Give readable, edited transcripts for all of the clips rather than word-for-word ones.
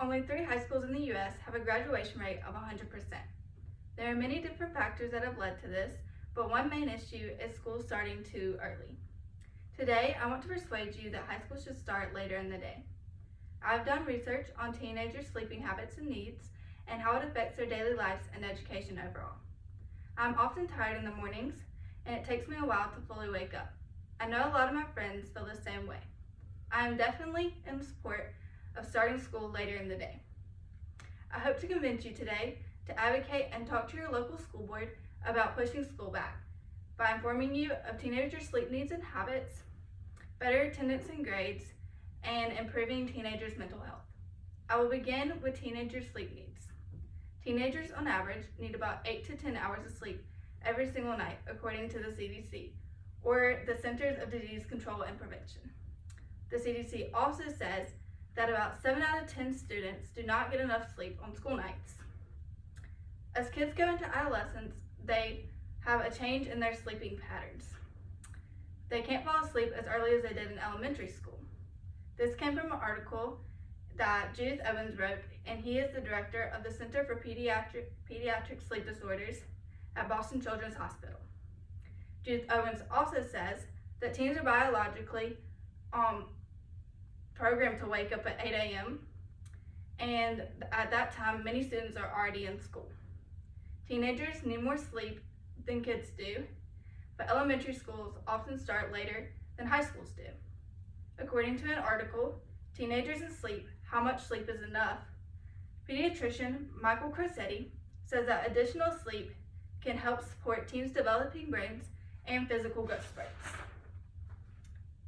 Only 3 high schools in the U.S. have a graduation rate of 100%. There are many different factors that have led to this, but one main issue is schools starting too early. Today, I want to persuade you that high school should start later in the day. I've done research on teenagers' sleeping habits and needs and how it affects their daily lives and education overall. I'm often tired in the mornings, and it takes me a while to fully wake up. I know a lot of my friends feel the same way. I am definitely in support of starting school later in the day. I hope to convince you today to advocate and talk to your local school board about pushing school back by informing you of teenagers' sleep needs and habits, better attendance and grades, and improving teenagers' mental health. I will begin with teenagers' sleep needs. Teenagers on average need about 8 to 10 hours of sleep every single night, according to the CDC, or the Centers of Disease Control and Prevention. The CDC also says that about 7 out of 10 students do not get enough sleep on school nights. As kids go into adolescence, they have a change in their sleeping patterns. They can't fall asleep as early as they did in elementary school. This came from an article that Judith Owens wrote, and he is the director of the Center for Pediatric Sleep Disorders at Boston Children's Hospital. Judith Owens also says that teens are biologically programmed to wake up at 8 a.m. and at that time, many students are already in school. Teenagers need more sleep than kids do, but elementary schools often start later than high schools do. According to an article, Teenagers in Sleep, How Much Sleep is Enough, pediatrician Michael Crosetti says that additional sleep can help support teens' developing brains and physical growth spurts.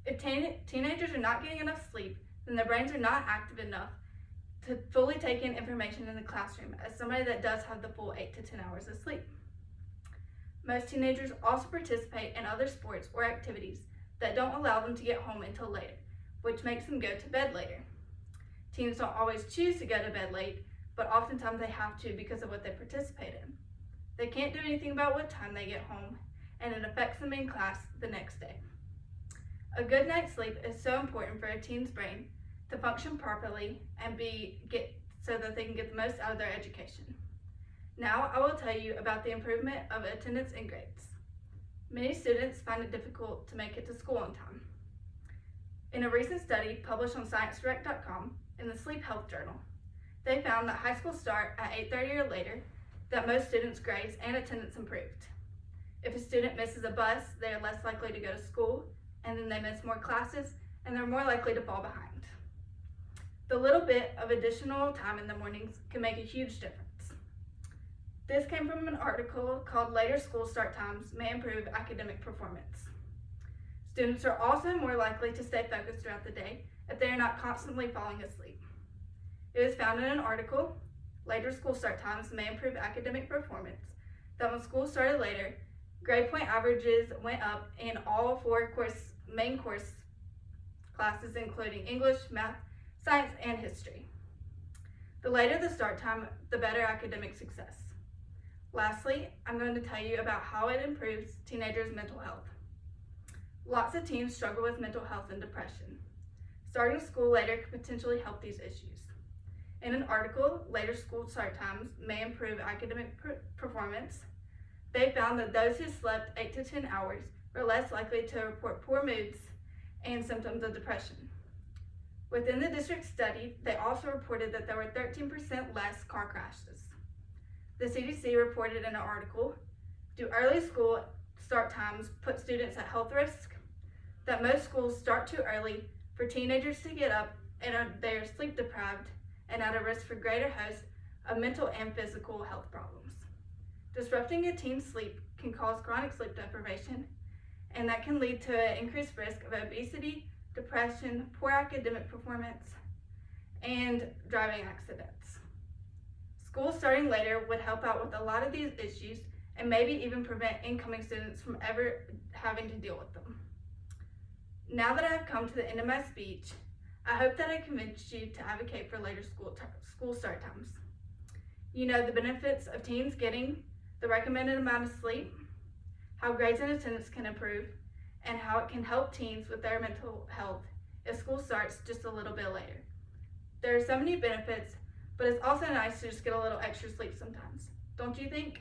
If teenagers are not getting enough sleep, then their brains are not active enough to fully take in information in the classroom as somebody that does have the full 8 to 10 hours of sleep. Most teenagers also participate in other sports or activities that don't allow them to get home until later, which makes them go to bed later. Teens don't always choose to go to bed late, but oftentimes they have to because of what they participate in. They can't do anything about what time they get home, and it affects them in class the next day. A good night's sleep is so important for a teen's brain to function properly and so that they can get the most out of their education. Now I will tell you about the improvement of attendance and grades. Many students find it difficult to make it to school on time. In a recent study published on ScienceDirect.com in the Sleep Health Journal, they found that high school start at 8:30 or later, that most students' grades and attendance improved. If a student misses a bus, they are less likely to go to school, and then they miss more classes, and they're more likely to fall behind. The little bit of additional time in the mornings can make a huge difference. This came from an article called Later School Start Times May Improve Academic Performance. Students are also more likely to stay focused throughout the day if they are not constantly falling asleep. It was found in an article, Later School Start Times May Improve Academic Performance, that when school started later, grade point averages went up in all 4 main course classes, including English, math, science, and history. The later the start time, the better academic success. Lastly, I'm going to tell you about how it improves teenagers' mental health. Lots of teens struggle with mental health and depression. Starting school later could potentially help these issues. In an article, Later School Start Times May Improve Academic Performance, they found that those who slept 8 to 10 hours were less likely to report poor moods and symptoms of depression. Within the district study, they also reported that there were 13% less car crashes. The CDC reported in an article, do early school start times put students at health risk? That most schools start too early for teenagers to get up and they are sleep deprived and at a risk for greater host of mental and physical health problems. Disrupting a teen's sleep can cause chronic sleep deprivation, and that can lead to an increased risk of obesity, depression, poor academic performance, and driving accidents. School starting later would help out with a lot of these issues and maybe even prevent incoming students from ever having to deal with them. Now that I have come to the end of my speech, I hope that I convinced you to advocate for later school start times. You know the benefits of teens getting the recommended amount of sleep, how grades and attendance can improve, and how it can help teens with their mental health if school starts just a little bit later. There are so many benefits, but it's also nice to just get a little extra sleep sometimes. Don't you think?